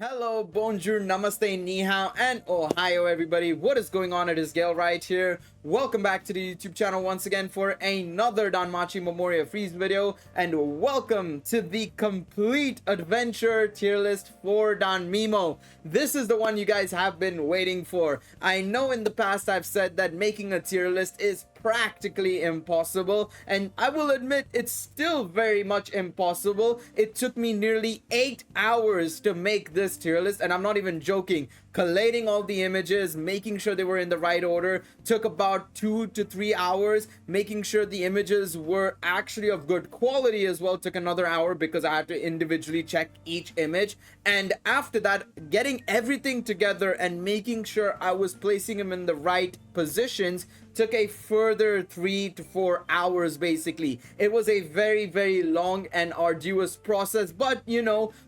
Hello, bonjour, namaste, ni hao, and ohio, everybody. What is going on? It is Galeriot here. Welcome back to the YouTube channel once again for another Danmachi Memoria Freese video, and welcome to the complete adventure tier list for Danmemo. This is the one you guys have been waiting for. I know in the past I've said that making a tier list is practically impossible, and I will admit it's still very much impossible. It took me nearly 8 hours to make this tier list, and I'm not even joking. Collating all the images, making sure they were in the right order, took about 2 to 3 hours. Making sure the images were actually of good quality as well took another hour because I had to individually check each image. And after that, getting everything together and making sure I was placing them in the right positions took a further 3 to 4 hours. Basically, it was a very long and arduous process, but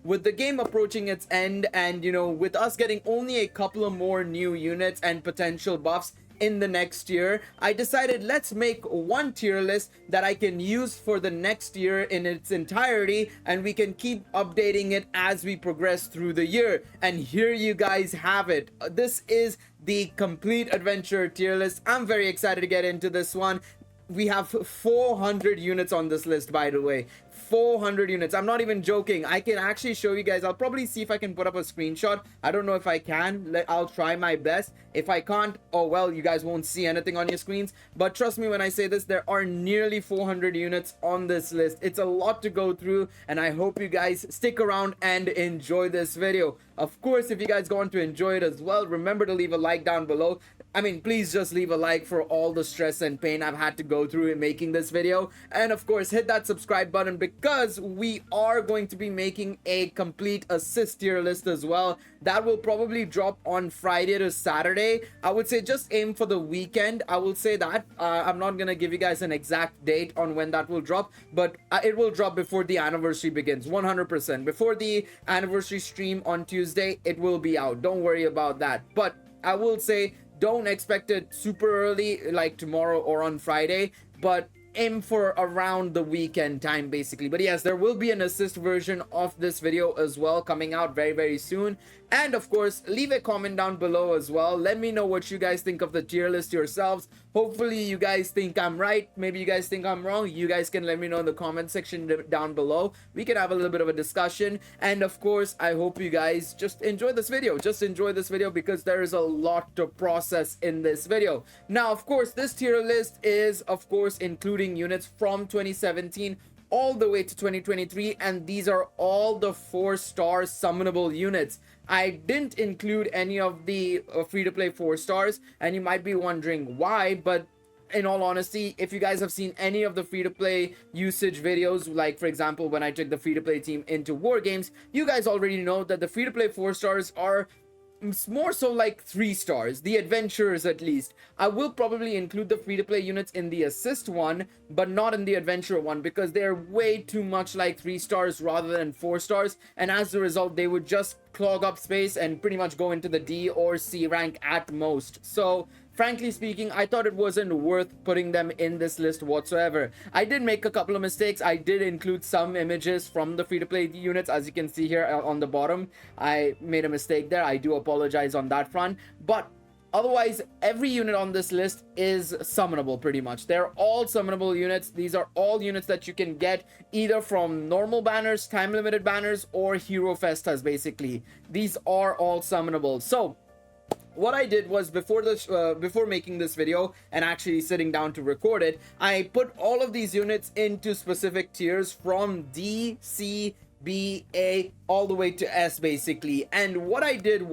with the game approaching its end, and with us getting only a couple of more new units and potential buffs in the next year, I decided let's make one tier list that I can use for the next year in its entirety, and we can keep updating it as we progress through the year. And here you guys have it. This is the complete adventure tier list. I'm very excited to get into this one. We have 400 units on this list, by the way. 400 units. I'm not even joking. I can actually show you guys. I'll probably see if I can put up a screenshot. I don't know if I can. I'll try my best. If I can't, oh well, you guys won't see anything on your screens. But trust me when I say this, there are nearly 400 units on this list. It's a lot to go through, and I hope you guys stick around and enjoy this video. Of course, if you guys want to enjoy it as well, remember to leave a like down below. I mean, please just leave a like for all the stress and pain I've had to go through in making this video. And of course, hit that subscribe button because we are going to be making a complete assist tier list as well. That will probably drop on Friday to Saturday. I would say just aim for the weekend. I will say that. I'm not going to give you guys an exact date on when that will drop, but it will drop before the anniversary begins, 100%. Before the anniversary stream on Tuesday, it will be out. Don't worry about that. But I will say, don't expect it super early like tomorrow or on Friday, but aim for around the weekend time basically. But yes, there will be an assist version of this video as well coming out very soon. And of course, leave a comment down below as well. Let me know what you guys think of the tier list yourselves. Hopefully you guys think I'm right, maybe you guys think I'm wrong. You guys can let me know in the comment section down below. We can have a little bit of a discussion. And of course, I hope you guys just enjoy this video. Just enjoy this video because there is a lot to process in this video. Now of course, this tier list is of course including units from 2017 all the way to 2023, and these are all the 4-star summonable units. I didn't include any of the free-to-play 4 stars, and you might be wondering why, but in all honesty, if you guys have seen any of the free-to-play usage videos, like for example when I took the free-to-play team into war games, you guys already know that the free-to-play 4 stars are more so like 3 stars, the adventurers at least. I will probably include the free-to-play units in the assist one, but not in the adventurer one, because they're way too much like 3 stars rather than 4 stars, and as a result they would just clog up space and pretty much go into the D or C rank at most. So frankly speaking, I thought it wasn't worth putting them in this list whatsoever. I did make a couple of mistakes. I did include some images from the free-to-play units, as you can see here on the bottom. I made a mistake there. I do apologize on that front, but otherwise every unit on this list is summonable pretty much. They're all summonable units. These are all units that you can get either from normal banners, time limited banners, or hero festas basically. These are all summonable. So what I did was before making this video and actually sitting down to record it, I put all of these units into specific tiers from D, C, B, A, all the way to S basically. And what I did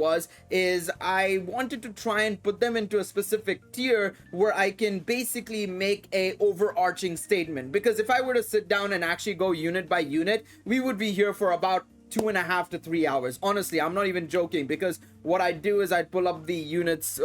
is I wanted to try and put them into a specific tier where I can basically make a overarching statement, because if I were to sit down and actually go unit by unit, we would be here for about 2.5 to 3 hours. Honestly, I'm not even joking, because what I'd do is I'd pull up the units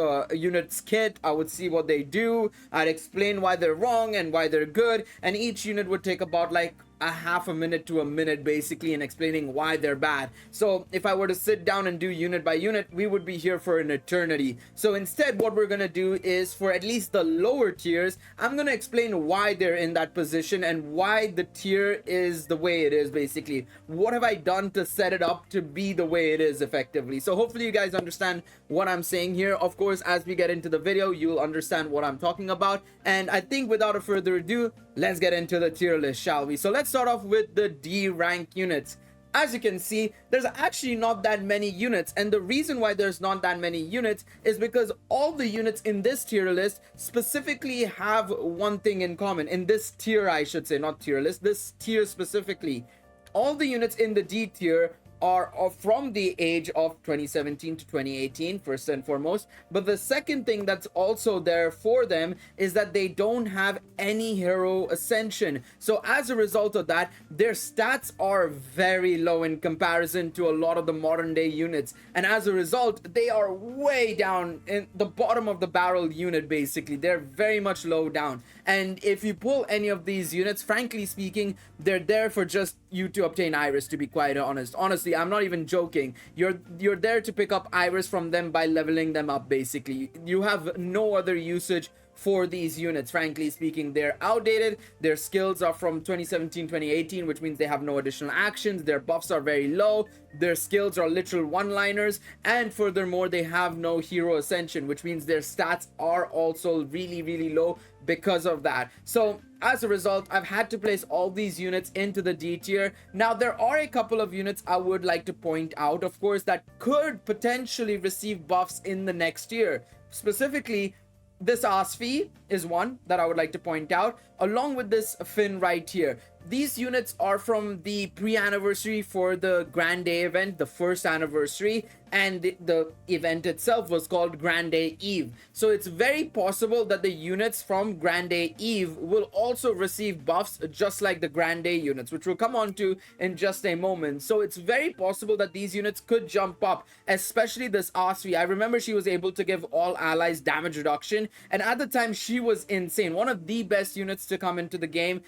kit. I would see what they do. I'd explain why they're wrong and why they're good, and each unit would take about like a half a minute to a minute basically in explaining why they're bad. So if I were to sit down and do unit by unit, we would be here for an eternity. So instead, what we're gonna do is, for at least the lower tiers, I'm gonna explain why they're in that position and why the tier is the way it is. Basically, what have I done to set it up to be the way it is effectively. So hopefully you guys understand what I'm saying here. Of course, as we get into the video, you'll understand what I'm talking about. And I think without a further ado, let's get into the tier list, shall we? So let's start off with the D rank units. As you can see, there's actually not that many units, and the reason why there's not that many units is because all the units in this tier list specifically have one thing in common. In this tier, I should say, not tier list, this tier specifically, all the units in the D tier are from the age of 2017 to 2018, first and foremost. But the second thing that's also there for them is that they don't have any hero ascension. So as a result of that, their stats are very low in comparison to a lot of the modern day units, and as a result, they are way down in the bottom of the barrel unit. Basically, they're very much low down, and if you pull any of these units, frankly speaking, they're there for just you to obtain Iris, to be quite honestly. I'm not even joking. You're there to pick up Iris from them by leveling them up. Basically, you have no other usage for these units. Frankly speaking, they're outdated. Their skills are from 2017-2018, which means they have no additional actions. Their buffs are very low. Their skills are literal one-liners, and furthermore, they have no hero ascension, which means their stats are also really low because of that. So as a result, I've had to place all these units into the D tier. Now, there are a couple of units I would like to point out, of course, that could potentially receive buffs in the next year. Specifically, this Asfi is one that I would like to point out, along with this Finn right here. These units are from the pre-anniversary for the Grand Day event, the first anniversary, and the event itself was called Grand Day Eve. So it's very possible that the units from Grand Day Eve will also receive buffs just like the Grand Day units, which we'll come on to in just a moment. So it's very possible that these units could jump up, especially this Asfi. I remember she was able to give all allies damage reduction, and at the time she was insane. One of the best units to come into the game.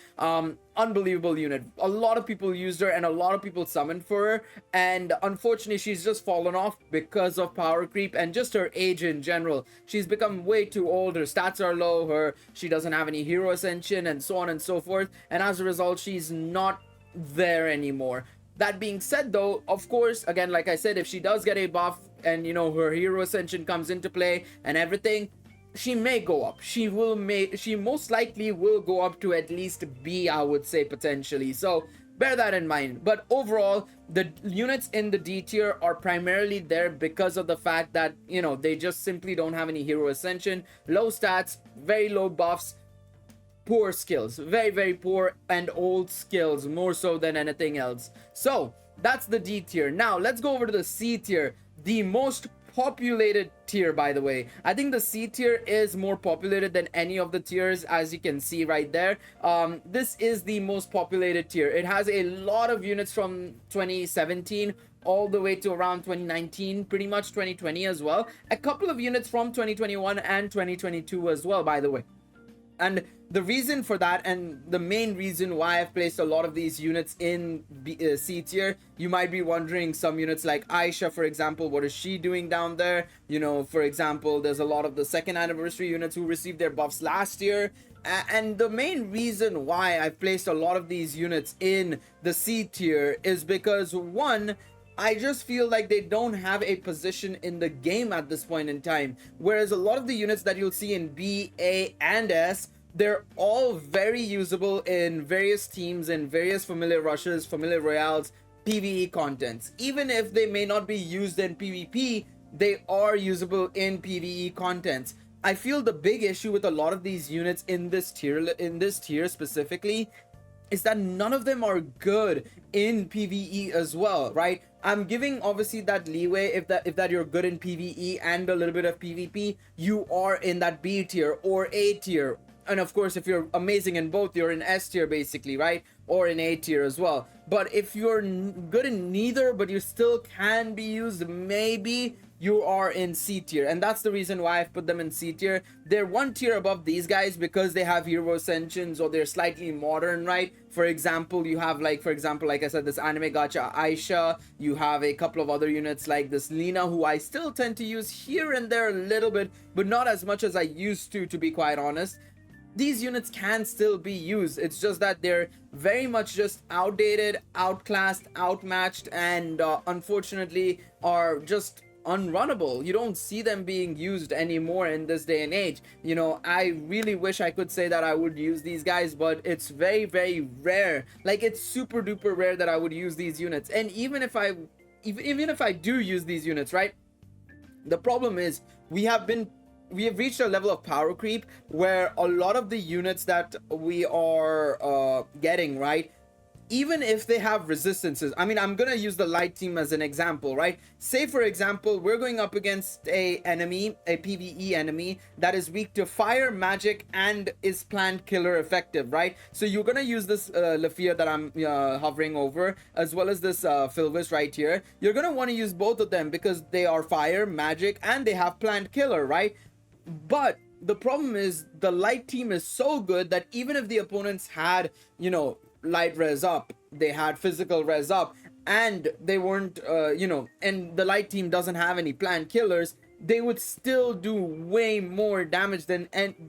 Unbelievable unit. A lot of people used her and a lot of people summoned for her, and unfortunately she's just fallen off because of power creep and just her age in general. She's become way too old, her stats are low, she doesn't have any hero ascension, and so on and so forth, and as a result she's not there anymore. That being said though, of course, again, like I said, if she does get a buff and you know her hero ascension comes into play and everything, she may go up. She most likely will go up to at least B, I would say, potentially. So bear that in mind. But overall, the units in the D tier are primarily there because of the fact that, you know, they just simply don't have any hero ascension, low stats, very low buffs, poor skills, very poor and old skills, more so than anything else. So that's the D tier. Now let's go over to the C tier, the most populated tier. By the way, I think the C tier is more populated than any of the tiers, as you can see right there. This is the most populated tier. It has a lot of units from 2017 all the way to around 2019, pretty much 2020 as well. A couple of units from 2021 and 2022 as well, by the way. And the reason for that, and the main reason why I've placed a lot of these units in C tier, you might be wondering, some units like Aisha, for example, what is she doing down there? You know, for example, there's a lot of the second anniversary units who received their buffs last year. And the main reason why I've placed a lot of these units in the C tier is because, one, I just feel like they don't have a position in the game at this point in time. Whereas a lot of the units that you'll see in B, A, and S, they're all very usable in various teams and various familiar rushes, familiar royales, PvE contents. Even if they may not be used in PvP, they are usable in PvE contents. I feel the big issue with a lot of these units in this tier specifically is that none of them are good in PvE as well, right? I'm giving obviously that leeway if that you're good in PvE and a little bit of PvP, you are in that B tier or A tier. and of course if you're amazing in both, you're in S tier basically, right? Or in A tier as well. But if you're good in neither but you still can be used, maybe you are in C tier, and that's the reason why I've put them in C tier. They're one tier above these guys because they have hero ascensions, or they're slightly modern, right? For example, you have like I said, this anime gacha Aisha. You have a couple of other units like this Lina, who I still tend to use here and there a little bit, but not as much as I used to be quite honest. These units can still be used, it's just that they're very much just outdated, outclassed, outmatched, and unfortunately are just unrunnable. You don't see them being used anymore in this day and age. You know, I really wish I could say that I would use these guys, but it's very, very rare. Like, it's super duper rare that I would use these units. And even if I do use these units, right, the problem is we have reached a level of power creep where a lot of the units that we are getting, right, even if they have resistances, I mean, I'm gonna use the light team as an example, right? Say for example, we're going up against a PvE enemy that is weak to fire, magic, and is plant killer effective, right? So you're gonna use this Lafia that I'm hovering over, as well as this Filvis right here. You're gonna want to use both of them because they are fire, magic, and they have plant killer, right? But the problem is the light team is so good that even if the opponents had, you know, light res up, they had physical res up, and they weren't and the light team doesn't have any plant killers, they would still do way more damage than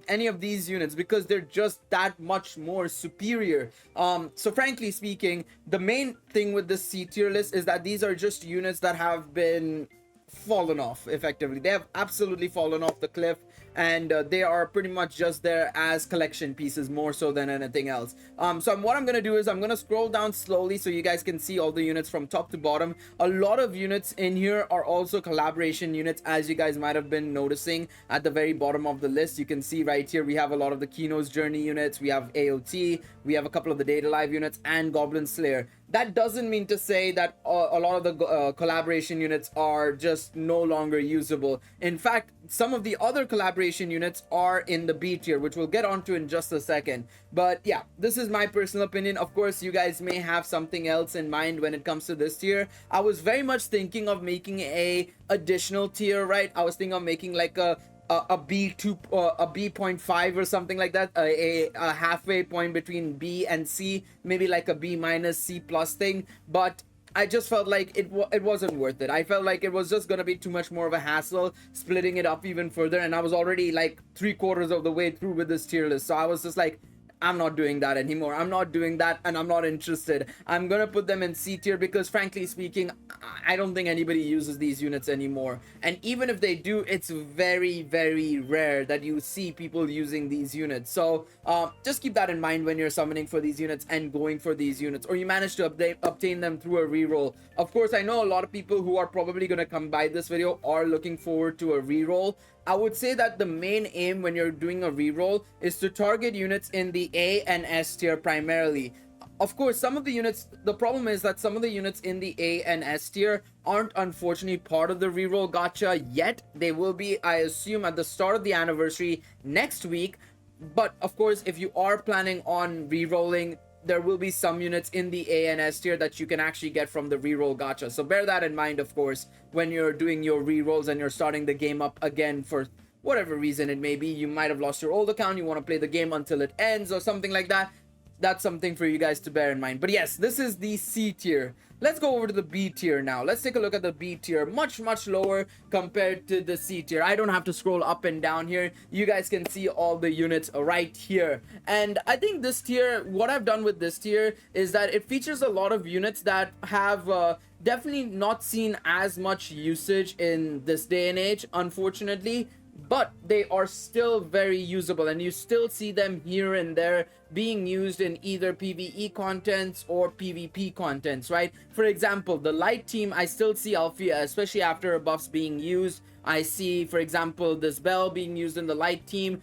any of these units because they're just that much more superior. So frankly speaking, the main thing with this C tier list is that these are just units that have been fallen off effectively. They have absolutely fallen off the cliff, and they are pretty much just there as collection pieces more so than anything else. So what I'm gonna do is I'm gonna scroll down slowly so you guys can see all the units from top to bottom. A lot of units in here are also collaboration units, as you guys might have been noticing at the very bottom of the list. You can see right here we have a lot of the Kino's Journey units, we have AOT, we have a couple of the Data Live units, and Goblin Slayer. That doesn't mean to say that a lot of the collaboration units are just no longer usable. In fact, some of the other collaboration units are in the B tier, which we'll get onto in just a second. But yeah, this is my personal opinion. Of course, you guys may have something else in mind when it comes to this tier. I was very much thinking of making a additional tier, right? I was thinking of making like a B2 a B.5 or something like that, a halfway point between B and C, maybe like a B minus C plus thing. But I just felt like it wasn't worth it. I felt like it was just gonna be too much more of a hassle splitting it up even further, and I was already like 3/4 of the way through with this tier list. So I was just like, I'm not doing that anymore. I'm not doing that, and I'm not interested. I'm gonna put them in C tier because frankly speaking, I don't think anybody uses these units anymore. And even if they do, it's very, very rare that you see people using these units. So just keep that in mind when you're summoning for these units and going for these units, or you manage to obtain them through a reroll. Of course, I know a lot of people who are probably gonna come by this video are looking forward to a reroll. I would say that the main aim when you're doing a reroll is to target units in the A and S tier primarily. Of course, some of the units, the problem is that some of the units in the A and S tier aren't unfortunately part of the reroll gacha yet. They will be, I assume, at the start of the anniversary next week. But of course, if you are planning on rerolling, there will be some units in the A and S tier that you can actually get from the reroll gacha. So bear that in mind, of course, when you're doing your rerolls and you're starting the game up again for whatever reason it may be. You might have lost your old account, you want to play the game until it ends or something like that. That's something for you guys to bear in mind. But yes, this is the C tier. Let's go over to the B tier now. Let's take a look at the B tier. Much lower compared to the C tier. I don't have to scroll up and down here. You guys can see all the units right here. And I think this tier, what I've done with this tier is that it features a lot of units that have definitely not seen as much usage in this day and age, unfortunately. But they are still very usable, and you still see them here and there being used in either PvE contents or PvP contents, right? For example, the light team, I still see Alfia, especially after buffs being used. I see, for example, this bell being used in the light team,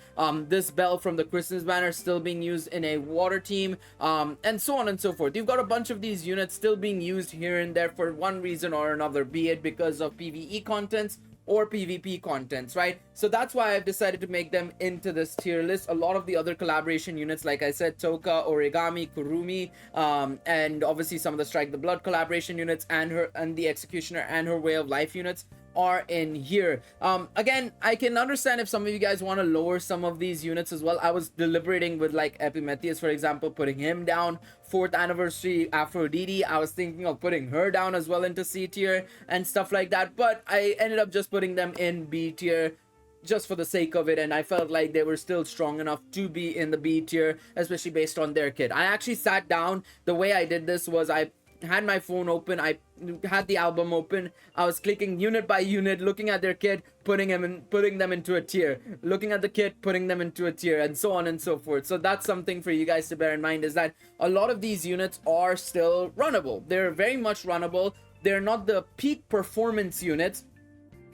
this bell from the Christmas banner still being used in a water team, and so on and so forth. You've got a bunch of these units still being used here and there for one reason or another, be it because of PvE contents or PvP contents, right? So that's why I've decided to make them into this tier list. A lot of the other collaboration units, like I said, Toka, Origami, Kurumi, and obviously some of the Strike the Blood collaboration units, and the Executioner and her Way of Life units are in here. Again, I can understand if some of you guys want to lower some of these units as well. I was deliberating with like Epimetheus, for example, putting him down. 4th anniversary Aphrodite, I was thinking of putting her down as well into C tier and stuff like that, but I ended up just putting them in B tier just for the sake of it, and I felt like they were still strong enough to be in the B tier, especially based on their kit. I actually sat down. The way I did this was I had my phone open, I had the album open, I was clicking unit by unit, looking at their kit, putting them into a tier, looking at the kit, putting them into a tier, and so on and so forth. So that's something for you guys to bear in mind, is that a lot of these units are still runnable. They're very much runnable. They're not the peak performance units,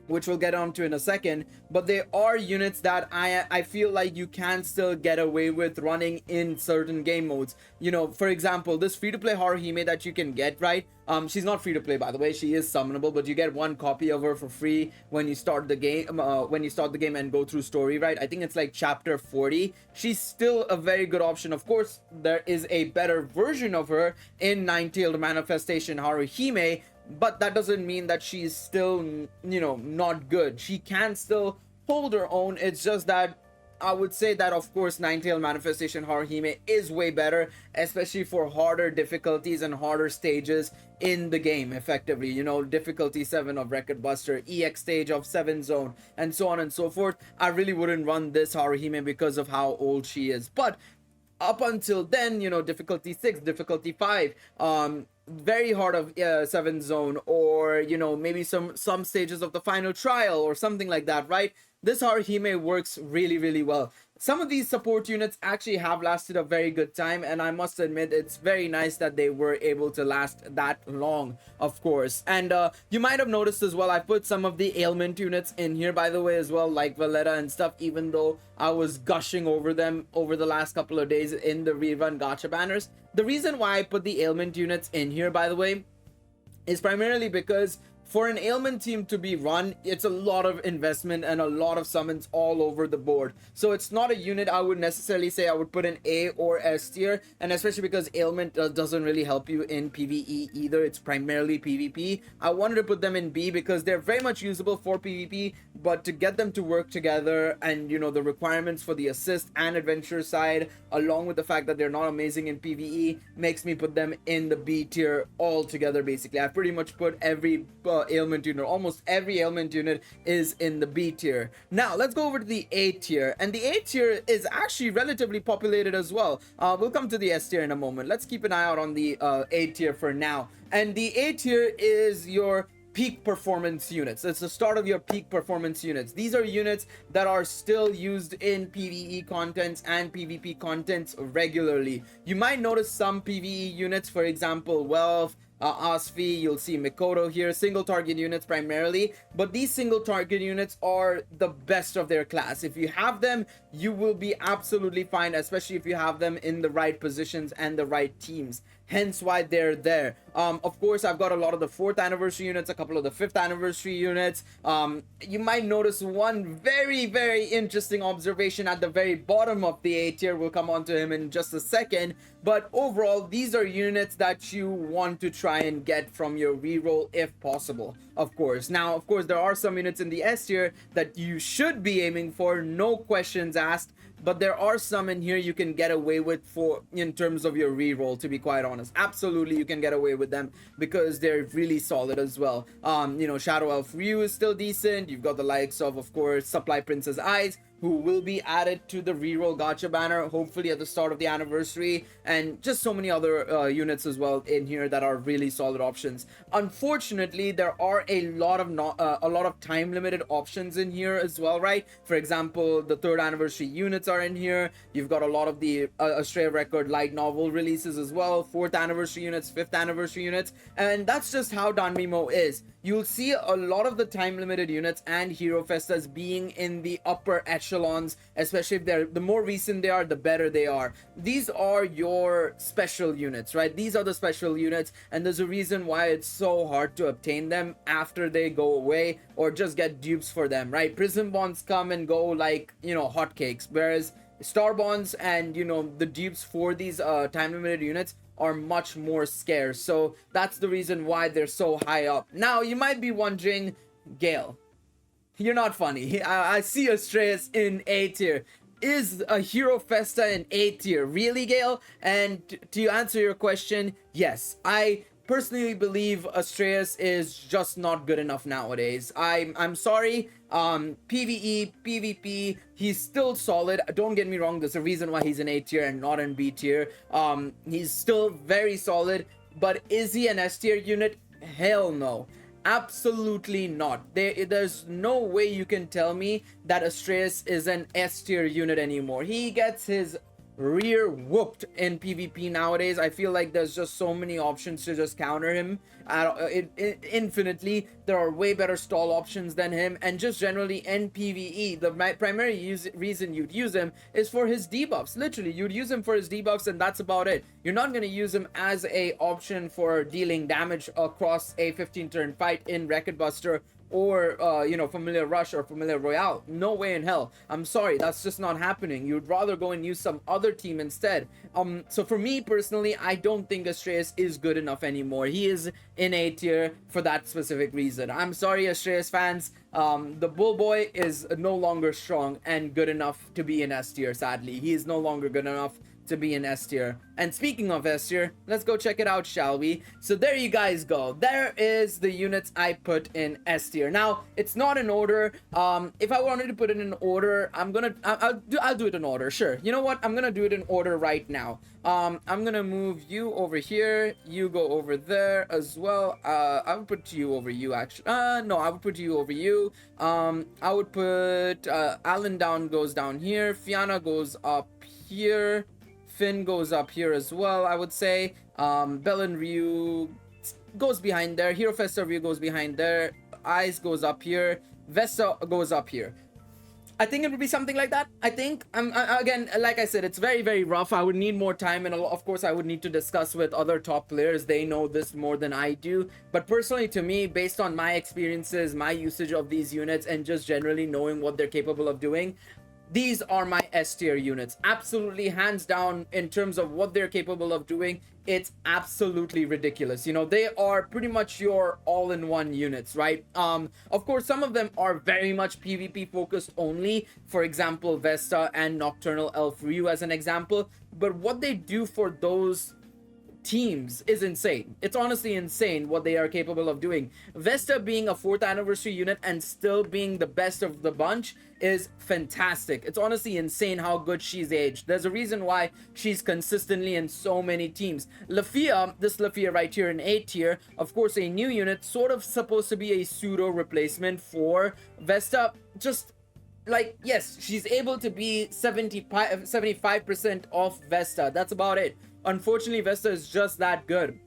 which we'll get onto in a second, but they are units that I feel like you can still get away with running in certain game modes. You know, for example, this free-to-play Haruhime that you can get, right? She's not free-to-play, by the way. She is summonable, but you get one copy of her for free when you start the game. And go through story, right? I think it's like chapter 40. She's still a very good option. Of course, there is a better version of her in Nine-Tailed Manifestation Haruhime, but that doesn't mean that she's still, you know, not good. She can still hold her own. It's just that I would say that, of course, Nine-Tailed Manifestation Haruhime is way better, especially for harder difficulties and harder stages in the game, effectively. You know, difficulty 7 of Record Buster, EX stage of 7 Zone, and so on and so forth. I really wouldn't run this Haruhime because of how old she is. But up until then, you know, difficulty 6, difficulty 5, very hard of 7 Zone, or, you know, maybe some stages of the final trial or something like that, right? This Haruhime works really, really well. Some of these support units actually have lasted a very good time, and I must admit it's very nice that they were able to last that long, of course. And you might have noticed as well, I put some of the ailment units in here, by the way, as well, like Valletta and stuff, even though I was gushing over them over the last couple of days in the rerun gacha banners. The reason why I put the ailment units in here, by the way, is primarily because for an ailment team to be run, it's a lot of investment and a lot of summons all over the board. So it's not a unit I would necessarily say I would put in A or S tier, and especially because ailment doesn't really help you in PvE either. It's primarily PvP. I wanted to put them in B because they're very much usable for PvP, but to get them to work together and, you know, the requirements for the assist and adventure side, along with the fact that they're not amazing in PvE, makes me put them in the B tier altogether. Basically, I pretty much put every ailment unit, almost every ailment unit is in the B tier. Now let's go over to the A tier, and the A tier is actually relatively populated as well. We'll come to the S tier in a moment. Let's keep an eye out on the A tier for now. And the A tier is your peak performance units. It's the start of your peak performance units. These are units that are still used in PvE contents and PvP contents regularly. You might notice some PvE units, for example, Wealth, Asfi, you'll see Mikoto here, single target units primarily, but these single target units are the best of their class. If you have them, you will be absolutely fine, especially if you have them in the right positions and the right teams. Hence why they're there. Of course, I've got a lot of the 4th anniversary units, a couple of the 5th anniversary units. You might notice one very, very interesting observation at the very bottom of the A tier. We'll come on to him in just a second. But overall, these are units that you want to try and get from your reroll if possible, of course. Now, of course, there are some units in the S tier that you should be aiming for, no questions asked. But there are some in here you can get away with for in terms of your reroll, to be quite honest. Absolutely, you can get away with them because they're really solid as well. You know, Shadow Elf Ryu is still decent. You've got the likes of course, Supply Princess Eyes, who will be added to the reroll gacha banner hopefully at the start of the anniversary, and just so many other units as well in here that are really solid options. Unfortunately, there are a lot of time limited options in here as well, right? For example, the 3rd anniversary units are in here. You've got a lot of the Astrea Record light novel releases as well, 4th anniversary units, 5th anniversary units, and that's just how Danmemo is. You'll see a lot of the time limited units and Hero Festas being in the upper echelon echelons, especially if they're, the more recent they are, the better they are. These are your special units, right? These are the special units, and there's a reason why it's so hard to obtain them after they go away, or just get dupes for them, right? Prism bonds come and go like, you know, hotcakes, whereas star bonds and, you know, the dupes for these time limited units are much more scarce. So that's the reason why they're so high up. Now you might be wondering, Gale, you're not funny. I see Astreus in A tier. Is a Hero Festa in A tier? Really, Gale? And to answer your question, yes. I personally believe Astreus is just not good enough nowadays. I'm sorry. PvE, PvP, he's still solid. Don't get me wrong, there's a reason why he's in A tier and not in B tier. He's still very solid, but is he an S tier unit? Hell no. Absolutely not. There's no way you can tell me that Astreus is an S tier unit anymore. He gets his rear whooped in PvP nowadays. I feel like there's just so many options to just counter him infinitely. There are way better stall options than him, and just generally in PvE, the primary reason you'd use him is for his debuffs. Literally, you'd use him for his debuffs, and that's about it. You're not going to use him as a option for dealing damage across a 15 turn fight in Wreck-It Buster or you know, Familiar Rush or Familiar Royale. No way in hell. I'm sorry, that's just not happening. You'd rather go and use some other team instead. So for me personally, I don't think Astreus is good enough anymore. He is in A tier for that specific reason. I'm sorry, Astreus fans. The Bull Boy is no longer strong and good enough to be in S tier. Sadly, he is no longer good enough to be in S tier. And speaking of S tier, let's go check it out, shall we? So there you guys go. There is the units I put in S tier. Now it's not in order. If I wanted to put it in order, I'll do it in order. Sure. You know what? I'm gonna do it in order right now. I'm gonna move you over here. You go over there as well. I would put you over you actually. No, I would put you over you. I would put Alan goes down here. Fiona goes up here. Finn goes up here as well, I would say. Bell and Ryu goes behind there. Hero Festa Ryu goes behind there. Eyes goes up here. Vesta goes up here. I think it would be something like that. I think again, like I said, it's very, very rough. I would need more time, and of course I would need to discuss with other top players. They know this more than I do. But personally, to me, based on my experiences, my usage of these units, and just generally knowing what they're capable of doing, these are my S tier units. Absolutely, hands down, in terms of what they're capable of doing. It's absolutely ridiculous. You know, they are pretty much your all-in-one units, right? Of course, some of them are very much PvP focused only. For example, Vesta and Nocturnal Elf Ryu as an example. But what they do for those teams is insane. It's honestly insane what they are capable of doing. Vesta being a 4th anniversary unit and still being the best of the bunch is fantastic. It's honestly insane how good she's aged. There's a reason why she's consistently in so many teams. Lafia, this Lafia right here in A tier, of course a new unit, sort of supposed to be a pseudo replacement for Vesta. Just like, yes, she's able to be 75% off Vesta. That's about it. Unfortunately, Vesta is just that good.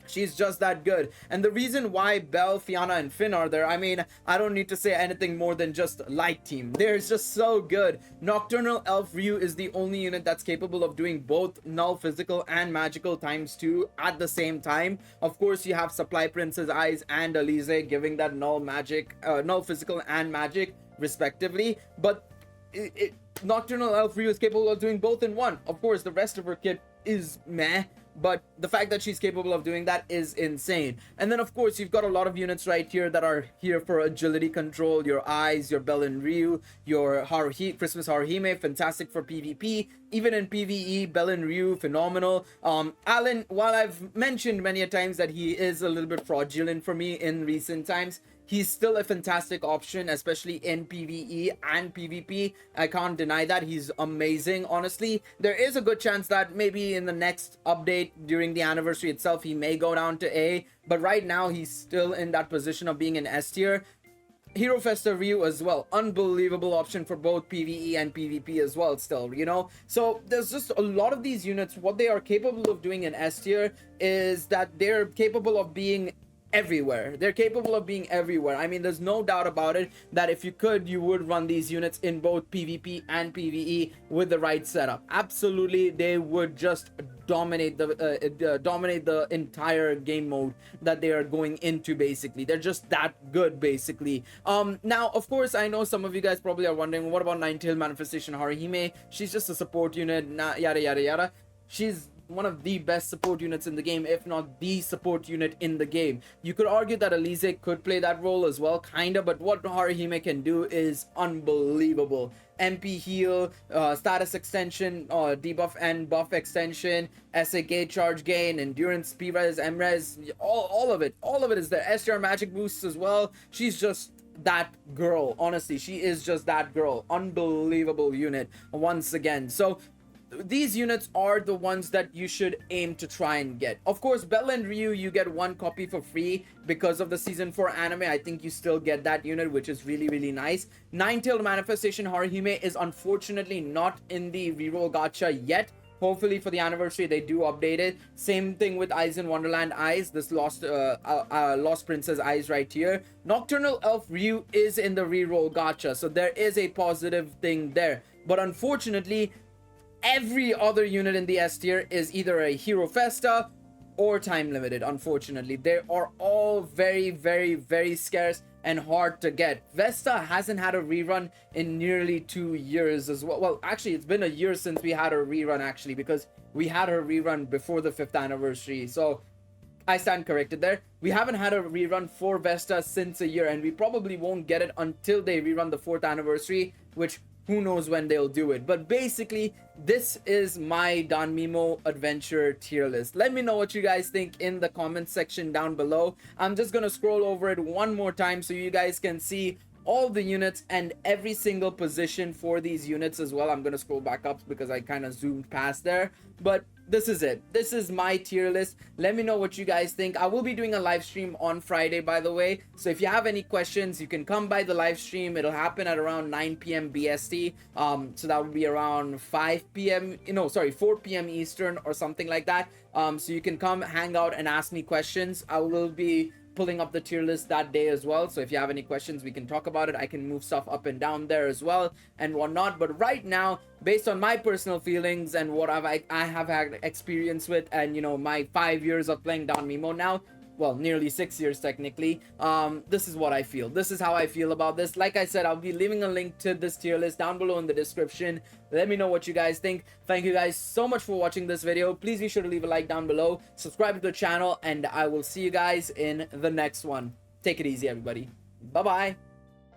She's just that good. And the reason why Belle, Fiona, and Finn are there, I mean, I don't need to say anything more than just light team. They're just so good. Nocturnal Elf Ryu is the only unit that's capable of doing both null physical and magical ×2 at the same time. Of course, you have Supply Princess Eyes and Elise giving that null physical and magic respectively. But Nocturnal Elf Ryu is capable of doing both in one. Of course, the rest of her kit is meh, but the fact that she's capable of doing that is insane. And then of course you've got a lot of units right here that are here for agility control. Your Eyes, your Bell and Ryu, your Christmas Haruhime, fantastic for PvP. Even in PvE, Bell and Ryu, phenomenal. Alan, while I've mentioned many a times that he is a little bit fraudulent for me in recent times, he's still a fantastic option, especially in PvE and PvP. I can't deny that. He's amazing, honestly. There is a good chance that maybe in the next update during the anniversary itself, he may go down to A. But right now, he's still in that position of being in S tier. Hero Festa Ryu as well. Unbelievable option for both PvE and PvP as well still, you know? So there's just a lot of these units. What they are capable of doing in S tier is that they're capable of being everywhere. They're capable of being everywhere. I mean, there's no doubt about it that if you could, you would run these units in both PvP and PvE with the right setup. Absolutely, they would just dominate the entire game mode that they are going into. Basically, they're just that good. Basically, now of course I know some of you guys probably are wondering, what about Nine-Tailed Manifestation Haruhime? She's just a support unit, yada yada yada. She's one of the best support units in the game, if not the support unit in the game. You could argue that Elise could play that role as well, kinda, but what Haruhime can do is unbelievable. MP heal, status extension, debuff and buff extension, SAK charge gain, endurance, P-res, M-res, all of it is there. STR magic boosts as well. She's just that girl. Honestly, she is just that girl. Unbelievable unit once again. So these units are the ones that you should aim to try and get. Of course, Bell and Ryu, you get one copy for free because of the season 4 anime. I think you still get that unit, which is really, really nice. Nine-Tailed Manifestation Haruhime is unfortunately not in the reroll gacha yet. Hopefully for the anniversary they do update it. Same thing with Eyes in Wonderland Eyes, this lost princess Eyes right here. Nocturnal Elf Ryu is in the reroll gacha, so there is a positive thing there. But unfortunately, every other unit in the S tier is either a Hero Festa or time limited. Unfortunately, they are all very, very, very scarce and hard to get. Vesta hasn't had a rerun in nearly 2 years as well. Well, actually, it's been a year since we had a rerun, actually, because we had her rerun before the 5th anniversary. So I stand corrected there. We haven't had a rerun for Vesta since a year, and we probably won't get it until they rerun the 4th anniversary, which who knows when they'll do it. But basically, this is my Danmemo Adventurer tier list. Let me know what you guys think in the comment section down below. I'm just gonna scroll over it one more time so you guys can see all the units and every single position for these units as well. I'm gonna scroll back up because I kind of zoomed past there, but this is it. This is my tier list. Let me know what you guys think. I will be doing a live stream on Friday, by the way, so if you have any questions, you can come by the live stream. It'll happen at around 9 p.m. BST, so that would be around 5 p.m. no, sorry, 4 p.m. Eastern or something like that. So you can come hang out and ask me questions. I will be pulling up the tier list that day as well, so if you have any questions, we can talk about it. I can move stuff up and down there as well and whatnot. But right now, based on my personal feelings and what I have had experience with, and you know, my 5 years of playing Danmemo now, well, nearly 6 years technically, this is what I feel. This is how I feel about this. Like I said, I'll be leaving a link to this tier list down below in the description. Let me know what you guys think. Thank you guys so much for watching this video. Please be sure to leave a like down below, subscribe to the channel, and I will see you guys in the next one. Take it easy, everybody. Bye bye.